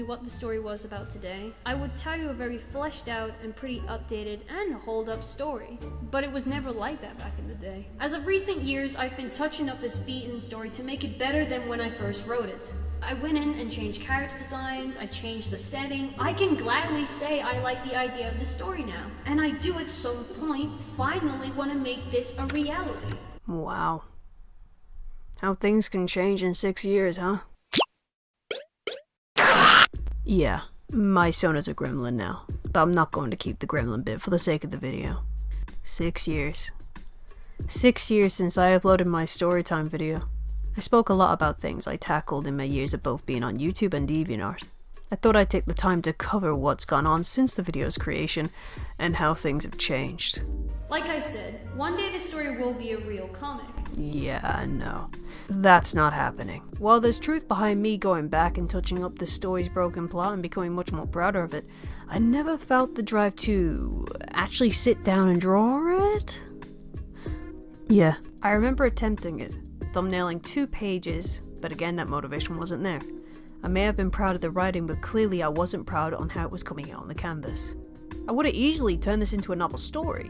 what the story was about today, I would tell you a very fleshed out and pretty updated and hold up story. But it was never like that back in the day. As of recent years, I've been touching up this beaten story to make it better than when I first wrote it. I went in and changed character designs, I changed the setting. I can gladly say I like the idea of the story now. And I do at some point finally want to make this a reality. Wow. How things can change in 6 years, huh? Yeah, my son is a gremlin now, but I'm not going to keep the gremlin bit for the sake of the video. 6 years. 6 years since I uploaded my storytime video. I spoke a lot about things I tackled in my years of both being on YouTube and DeviantArt. I thought I'd take the time to cover what's gone on since the video's creation, and how things have changed. Like I said, one day this story will be a real comic. Yeah, no. That's not happening. While there's truth behind me going back and touching up the story's broken plot and becoming much more prouder of it, I never felt the drive to actually sit down and draw it. Yeah, I remember attempting it, thumbnailing 2 pages, but again that motivation wasn't there. I may have been proud of the writing, but clearly I wasn't proud on how it was coming out on the canvas. I would have easily turned this into a novel story.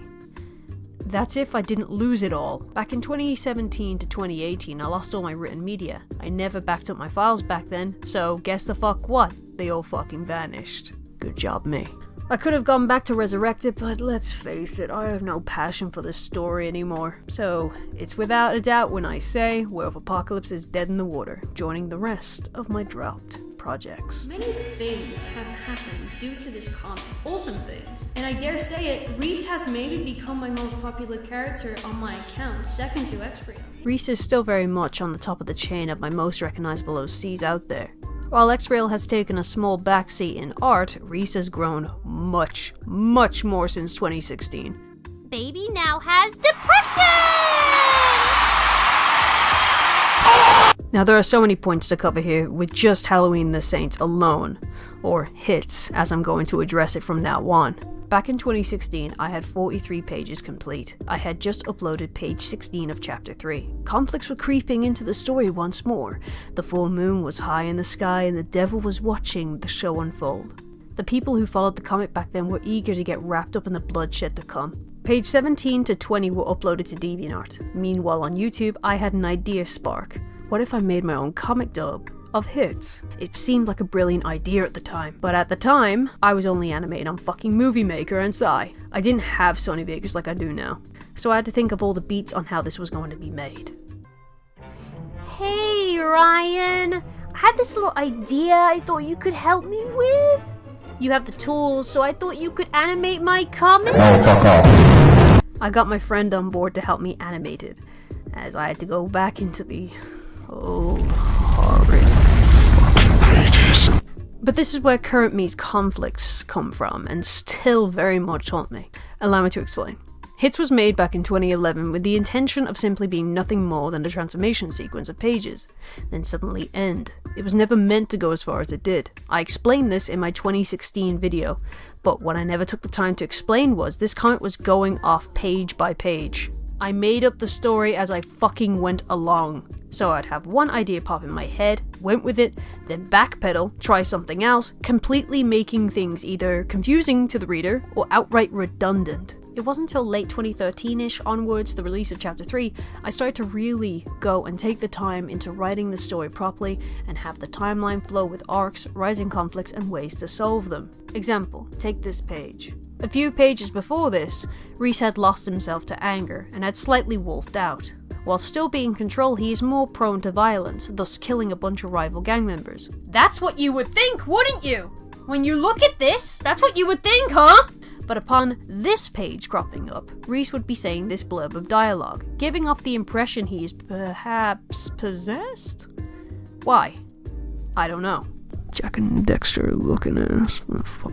That's if I didn't lose it all. Back in 2017 to 2018, I lost all my written media. I never backed up my files back then, so guess the fuck what? They all fucking vanished. Good job, me. I could have gone back to resurrect it, but let's face it, I have no passion for this story anymore. So, it's without a doubt when I say Werewolf Apocalypse is dead in the water, joining the rest of my dropped projects. Many things have happened due to this comic. Awesome things. And I dare say it, Reese has maybe become my most popular character on my account, second to Exbriel. Reese is still very much on the top of the chain of my most recognizable OCs out there. While Exbriel has taken a small backseat in art, Reese has grown much, much more since 2016. Baby now has depression! Now there are so many points to cover here with just Halloween the Saints alone, or hits as I'm going to address it from now on. Back in 2016, I had 43 pages complete. I had just uploaded page 16 of chapter 3. Conflicts were creeping into the story once more. The full moon was high in the sky and the devil was watching the show unfold. The people who followed the comic back then were eager to get wrapped up in the bloodshed to come. Page 17 to 20 were uploaded to DeviantArt. Meanwhile on YouTube, I had an idea spark. What if I made my own comic dub of hits? It seemed like a brilliant idea at the time, but at the time, I was only animating on fucking Movie Maker and Psy. I didn't have Sony Vegas like I do now, so I had to think of all the beats on how this was going to be made. Hey Ryan, I had this little idea I thought you could help me with. You have the tools, so I thought you could animate my comic. Oh, fuck off. I got my friend on board to help me animate it, as I had to go back into the old horrid pages. But this is where current me's conflicts come from, and still very much haunt me. Allow me to explain. Hits was made back in 2011 with the intention of simply being nothing more than a transformation sequence of pages, then suddenly end. It was never meant to go as far as it did. I explained this in my 2016 video, but what I never took the time to explain was this comic was going off page by page. I made up the story as I fucking went along. So I'd have one idea pop in my head, went with it, then backpedal, try something else, completely making things either confusing to the reader or outright redundant. It wasn't until late 2013-ish onwards, the release of chapter 3, I started to really go and take the time into writing the story properly and have the timeline flow with arcs, rising conflicts, and ways to solve them. Example, take this page. A few pages before this, Reese had lost himself to anger and had slightly wolfed out. While still being in control, he is more prone to violence, thus killing a bunch of rival gang members. That's what you would think, wouldn't you? When you look at this, that's what you would think, huh? But upon this page cropping up, Reese would be saying this blurb of dialogue, giving off the impression he is perhaps possessed? Why? I don't know. Jack and Dexter looking ass.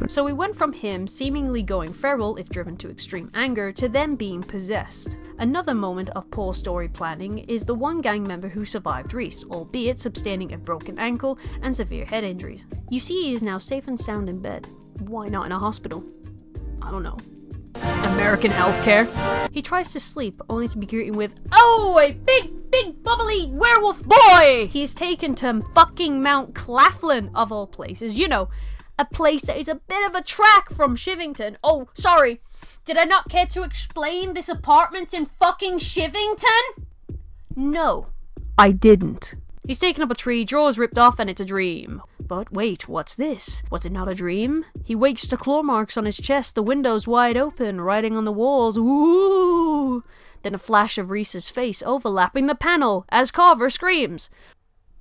So we went from him seemingly going feral if driven to extreme anger to them being possessed. Another moment of poor story planning is the one gang member who survived Reese, albeit sustaining a broken ankle and severe head injuries. You see he is now safe and sound in bed. Why not in a hospital? I don't know. American healthcare? He tries to sleep only to be greeted with, "Oh, a big big bubbly werewolf boy! He's taken to fucking Mount Claflin, of all places. You know, a place that is a bit of a trek from Shivington. Oh, sorry. Did I not care to explain this apartment's in fucking Shivington? No, I didn't. He's taken up a tree, drawers ripped off, and it's a dream. But wait, what's this? Was it not a dream? He wakes to claw marks on his chest, the windows wide open, writing on the walls, ooh! Then a flash of Reese's face overlapping the panel as Carver screams.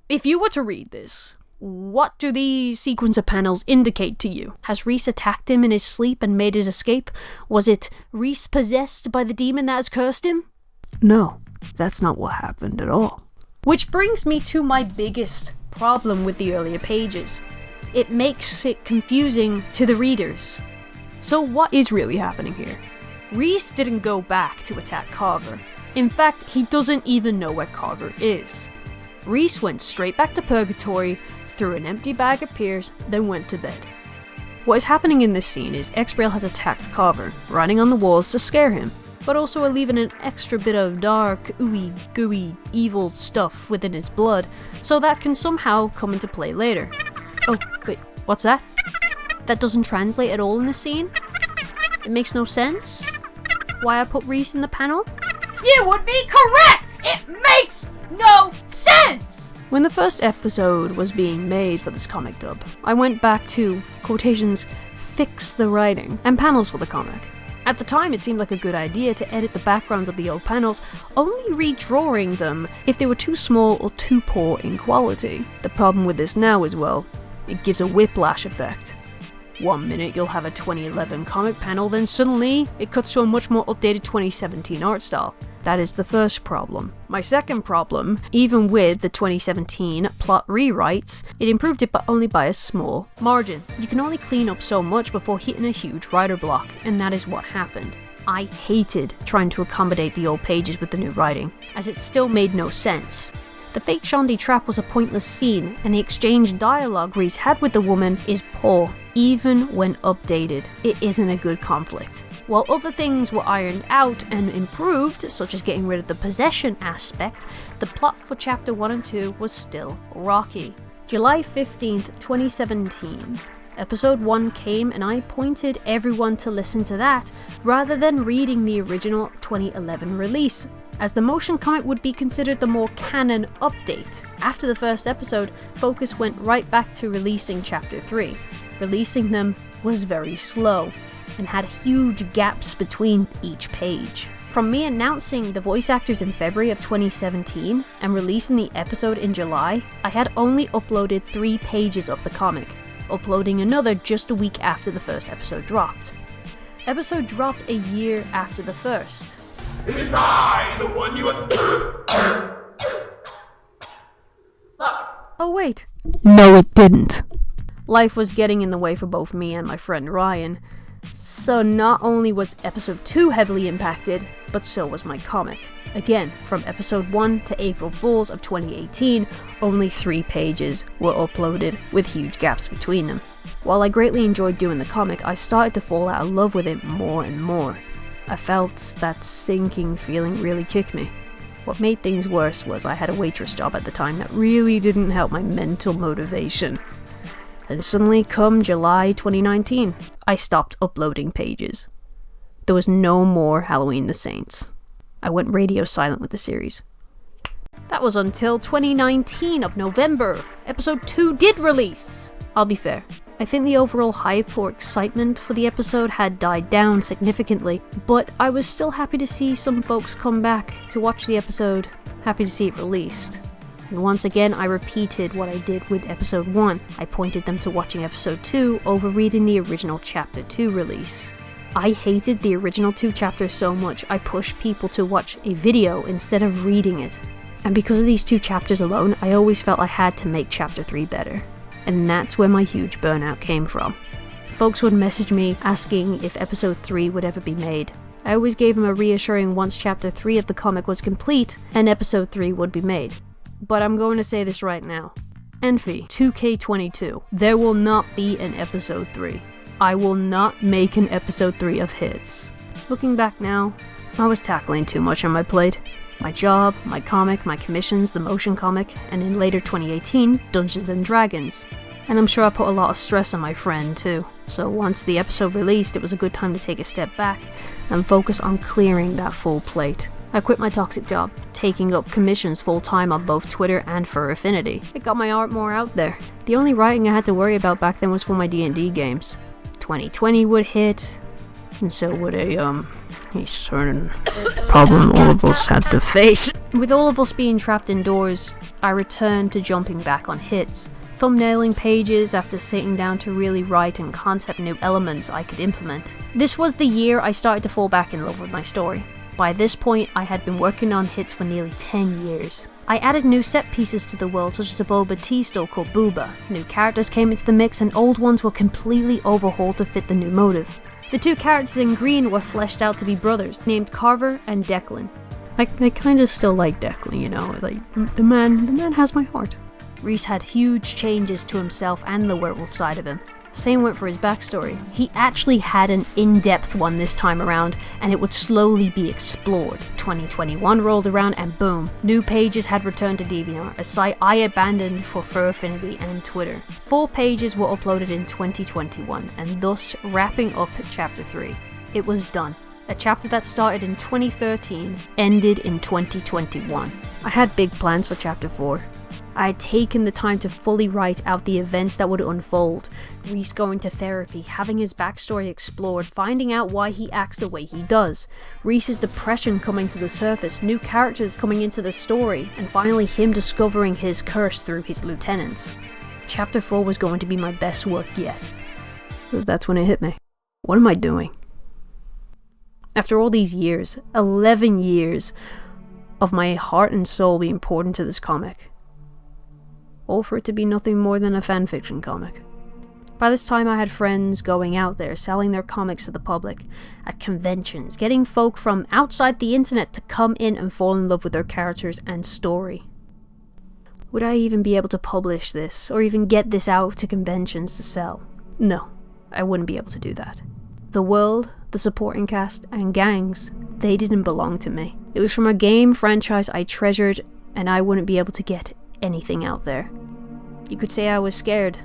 If you were to read this, what do these sequence of panels indicate to you? Has Reese attacked him in his sleep and made his escape? Was it Reese possessed by the demon that has cursed him? No, that's not what happened at all. Which brings me to my biggest problem with the earlier pages. It makes it confusing to the readers. So what is really happening here? Reese didn't go back to attack Carver. In fact, he doesn't even know where Carver is. Reese went straight back to Purgatory, threw an empty bag at Piers, then went to bed. What is happening in this scene is X-Brail has attacked Carver, writing on the walls to scare him, but also leaving an extra bit of dark, ooey, gooey, evil stuff within his blood, so that can somehow come into play later. Oh, wait, what's that? That doesn't translate at all in the scene? It makes no sense? Why I put Reese in the panel? You would be correct! It makes no sense! When the first episode was being made for this comic dub, I went back to, quotations, fix the writing and panels for the comic. At the time, it seemed like a good idea to edit the backgrounds of the old panels, only redrawing them if they were too small or too poor in quality. The problem with this now is, well, it gives a whiplash effect. One minute you'll have a 2011 comic panel, then suddenly it cuts to a much more updated 2017 art style. That is the first problem. My second problem, even with the 2017 plot rewrites, it improved it but only by a small margin. You can only clean up so much before hitting a huge writer block, and that is what happened. I hated trying to accommodate the old pages with the new writing, as it still made no sense. The fake Shondi trap was a pointless scene, and the exchange dialogue Reese had with the woman is poor, even when updated. It isn't a good conflict. While other things were ironed out and improved, such as getting rid of the possession aspect, the plot for chapter 1 and 2 was still rocky. July 15th, 2017. Episode 1 came and I pointed everyone to listen to that, rather than reading the original 2011 release, as the motion comic would be considered the more canon update. After the first episode, focus went right back to releasing chapter 3. Releasing them was very slow, and had huge gaps between each page. From me announcing the voice actors in February of 2017 and releasing the episode in July, I had only uploaded 3 pages of the comic, uploading another just a week after the first episode dropped. Episode dropped a year after the first. It is I, the one you Oh wait. No, it didn't. Life was getting in the way for both me and my friend Ryan, so not only was episode 2 heavily impacted, but so was my comic. Again, from episode 1 to April Fools of 2018, only 3 pages were uploaded with huge gaps between them. While I greatly enjoyed doing the comic, I started to fall out of love with it more and more. I felt that sinking feeling really kick me. What made things worse was I had a waitress job at the time that really didn't help my mental motivation. And suddenly, come July 2019, I stopped uploading pages. There was no more Halloween the Saints. I went radio silent with the series. That was until 2019 of November. Episode 2 did release. I'll be fair, I think the overall hype or excitement for the episode had died down significantly, but I was still happy to see some folks come back to watch the episode, happy to see it released. And once again, I repeated what I did with episode 1. I pointed them to watching episode 2 over reading the original chapter 2 release. I hated the original 2 chapters so much, I pushed people to watch a video instead of reading it. And because of these 2 chapters alone, I always felt I had to make chapter 3 better. And that's where my huge burnout came from. Folks would message me asking if episode 3 would ever be made. I always gave them a reassuring once chapter 3 of the comic was complete, and episode 3 would be made. But I'm going to say this right now. Envy, 2K22, there will not be an episode 3. I will not make an episode 3 of Hits. Looking back now, I was tackling too much on my plate. My job, my comic, my commissions, the motion comic, and in later 2018, Dungeons & Dragons. And I'm sure I put a lot of stress on my friend too. So once the episode released, it was a good time to take a step back and focus on clearing that full plate. I quit my toxic job, taking up commissions full-time on both Twitter and for Affinity. It got my art more out there. The only writing I had to worry about back then was for my D&D games. 2020 would hit, and so would a certain problem all of us had to face. With all of us being trapped indoors, I returned to jumping back on hits, thumbnailing pages after sitting down to really write and concept new elements I could implement. This was the year I started to fall back in love with my story. By this point, I had been working on hits for nearly 10 years. I added new set pieces to the world, such as a Boba tea store called Booba. New characters came into the mix and old ones were completely overhauled to fit the new motive. The two characters in green were fleshed out to be brothers, named Carver and Declan. I kinda still like Declan, you know, like, the man has my heart. Rhys had huge changes to himself and the werewolf side of him. Same went for his backstory. He actually had an in-depth one this time around, and it would slowly be explored. 2021 rolled around and boom, new pages had returned to DeviantArt, a site I abandoned for Fur Affinity and Twitter. 4 pages were uploaded in 2021, and thus wrapping up Chapter 3. It was done. A chapter that started in 2013 ended in 2021. I had big plans for Chapter 4. I had taken the time to fully write out the events that would unfold. Rhys going to therapy, having his backstory explored, finding out why he acts the way he does. Rhys's depression coming to the surface, new characters coming into the story, and finally him discovering his curse through his lieutenants. Chapter 4 was going to be my best work yet. That's when it hit me. What am I doing? After all these years, 11 years of my heart and soul being poured into this comic, all for it to be nothing more than a fanfiction comic. By this time I had friends going out there selling their comics to the public, at conventions, getting folk from outside the internet to come in and fall in love with their characters and story. Would I even be able to publish this, or even get this out to conventions to sell? No, I wouldn't be able to do that. The world, the supporting cast, and gangs, they didn't belong to me. It was from a game franchise I treasured, and I wouldn't be able to get anything out there. You could say I was scared.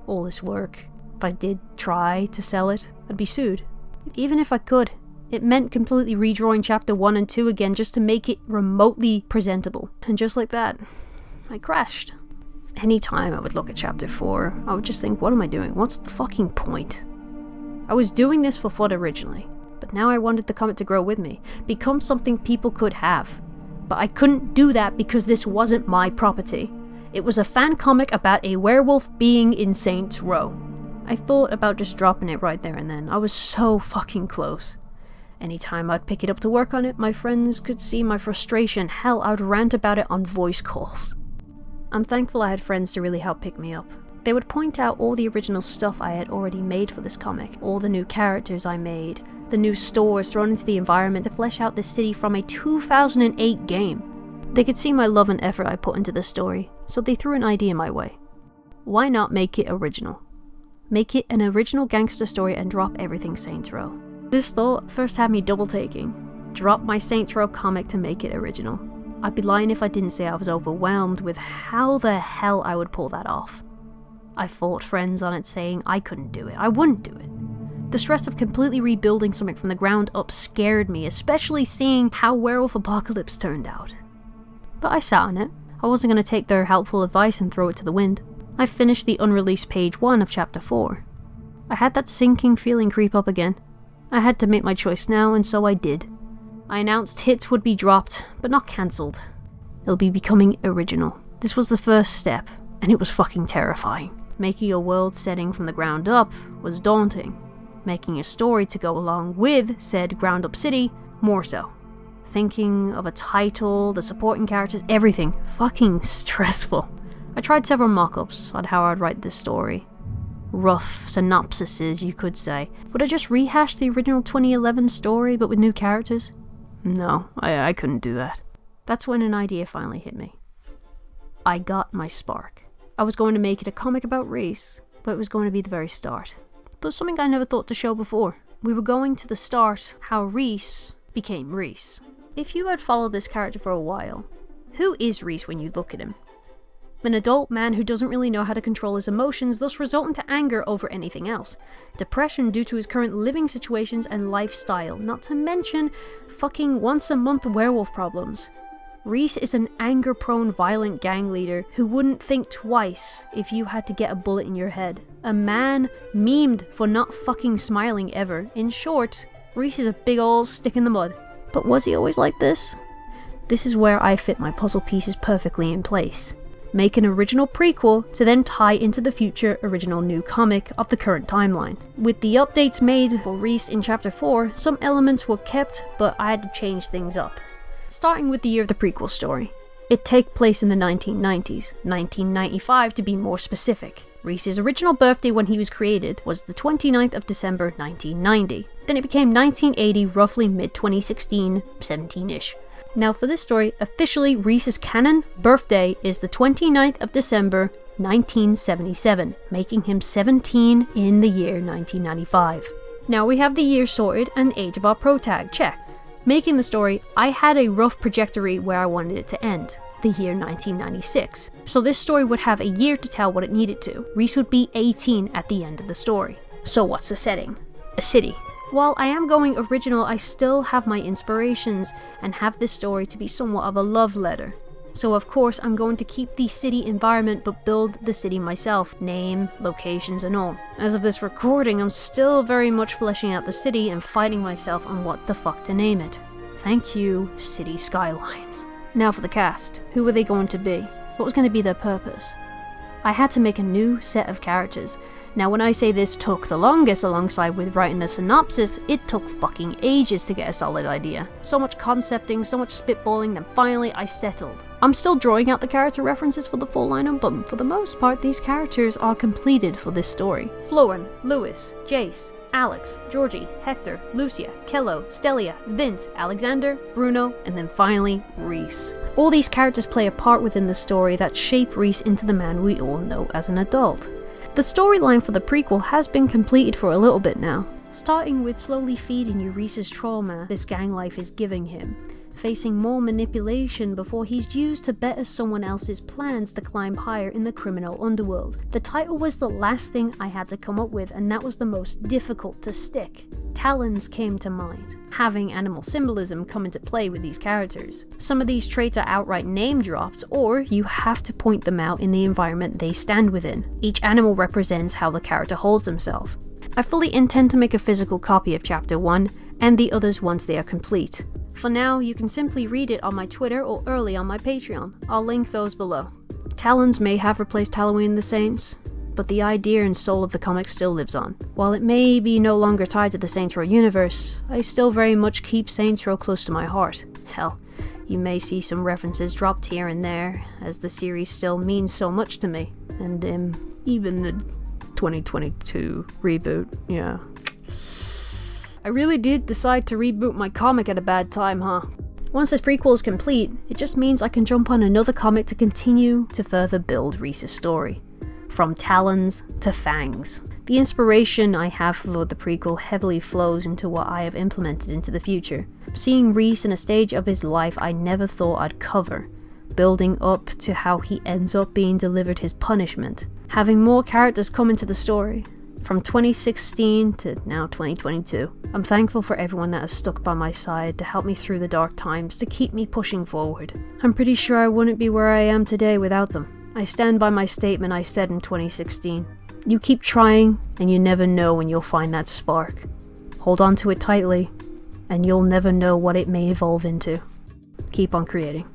All this work. If I did try to sell it, I'd be sued. Even if I could, it meant completely redrawing Chapter 1 and 2 again just to make it remotely presentable. And just like that, I crashed. Anytime I would look at Chapter 4, I would just think, what am I doing? What's the fucking point? I was doing this for fun originally, but now I wanted the comic to grow with me, become something people could have. But I couldn't do that because this wasn't my property. It was a fan comic about a werewolf being in Saints Row. I thought about just dropping it right there and then. I was so fucking close. Anytime I'd pick it up to work on it, my friends could see my frustration. Hell, I'd rant about it on voice calls. I'm thankful I had friends to really help pick me up. They would point out all the original stuff I had already made for this comic, all the new characters I made, the new stores thrown into the environment to flesh out this city from a 2008 game. They could see my love and effort I put into the story, so they threw an idea my way. Why not make it original? Make it an original gangster story and drop everything Saints Row. This thought first had me double taking. Drop my Saints Row comic to make it original. I'd be lying if I didn't say I was overwhelmed with how the hell I would pull that off. I fought friends on it saying I couldn't do it, I wouldn't do it. The stress of completely rebuilding something from the ground up scared me, especially seeing how Werewolf Apocalypse turned out. But I sat on it. I wasn't going to take their helpful advice and throw it to the wind. I finished the unreleased page 1 of Chapter 4. I had that sinking feeling creep up again. I had to make my choice now, and so I did. I announced hits would be dropped, but not cancelled. It'll be becoming original. This was the first step, and it was fucking terrifying. Making a world setting from the ground up was daunting. Making a story to go along with said ground up city, more so. Thinking of a title, the supporting characters, everything. Fucking stressful. I tried several mock-ups on how I'd write this story. Rough synopsises, you could say. Would I just rehash the original 2011 story but with new characters? No, I couldn't do that. That's when an idea finally hit me. I got my spark. I was going to make it a comic about Rhys, but it was going to be the very start. But something I never thought to show before. We were going to the start how Rhys became Rhys. If you had followed this character for a while, who is Reese when you look at him? An adult man who doesn't really know how to control his emotions, thus resulting to anger over anything else. Depression due to his current living situations and lifestyle, not to mention fucking once-a-month werewolf problems. Reese is an anger-prone, violent gang leader who wouldn't think twice if you had to get a bullet in your head. A man memed for not fucking smiling ever. In short, Reese is a big ol' stick in the mud. But was he always like this? This is where I fit my puzzle pieces perfectly in place. Make an original prequel to then tie into the future original new comic of the current timeline. With the updates made for Reese in chapter 4, some elements were kept, but I had to change things up. Starting with the year of the prequel story. It takes place in the 1990s, 1995 to be more specific. Reese's original birthday when he was created was the 29th of December 1990. Then it became 1980, roughly mid-2016, 17-ish. Now for this story, officially Reese's canon birthday is the 29th of December 1977, making him 17 in the year 1995. Now we have the year sorted and the age of our protag, check. Making the story, I had a rough trajectory where I wanted it to end, the year 1996. So this story would have a year to tell what it needed to. Reese would be 18 at the end of the story. So what's the setting? A city. While I am going original, I still have my inspirations and have this story to be somewhat of a love letter. So of course I'm going to keep the city environment but build the city myself, name, locations and all. As of this recording, I'm still very much fleshing out the city and fighting myself on what the fuck to name it. Thank you, City Skylines. Now for the cast. Who were they going to be? What was going to be their purpose? I had to make a new set of characters. Now when I say this took the longest alongside with writing the synopsis, it took fucking ages to get a solid idea. So much concepting, so much spitballing, then finally I settled. I'm still drawing out the character references for the full lineup, but for the most part these characters are completed for this story. Florin, Lewis, Jace, Alex, Georgie, Hector, Lucia, Kello, Stelia, Vince, Alexander, Bruno, and then finally Reese. All these characters play a part within the story that shape Reese into the man we all know as an adult. The storyline for the prequel has been completed for a little bit now, starting with slowly feeding you Reese's trauma this gang life is giving him, facing more manipulation before he's used to better someone else's plans to climb higher in the criminal underworld. The title was the last thing I had to come up with, and that was the most difficult to stick. Talons came to mind, having animal symbolism come into play with these characters. Some of these traits are outright name dropped, or you have to point them out in the environment they stand within. Each animal represents how the character holds himself. I fully intend to make a physical copy of chapter 1, and the others once they are complete. For now, you can simply read it on my Twitter or early on my Patreon. I'll link those below. Talons may have replaced Halloween the Saints, but the idea and soul of the comic still lives on. While it may be no longer tied to the Saints Row universe, I still very much keep Saints Row close to my heart. Hell, you may see some references dropped here and there, as the series still means so much to me. And even the 2022 reboot, yeah. I really did decide to reboot my comic at a bad time, huh? Once this prequel is complete, it just means I can jump on another comic to continue to further build Reese's story. From Talons to Fangs. The inspiration I have for the prequel heavily flows into what I have implemented into the future. Seeing Reese in a stage of his life I never thought I'd cover, building up to how he ends up being delivered his punishment. Having more characters come into the story. From 2016 to now 2022. I'm thankful for everyone that has stuck by my side to help me through the dark times, to keep me pushing forward. I'm pretty sure I wouldn't be where I am today without them. I stand by my statement I said in 2016. You keep trying, and you never know when you'll find that spark. Hold on to it tightly, and you'll never know what it may evolve into. Keep on creating.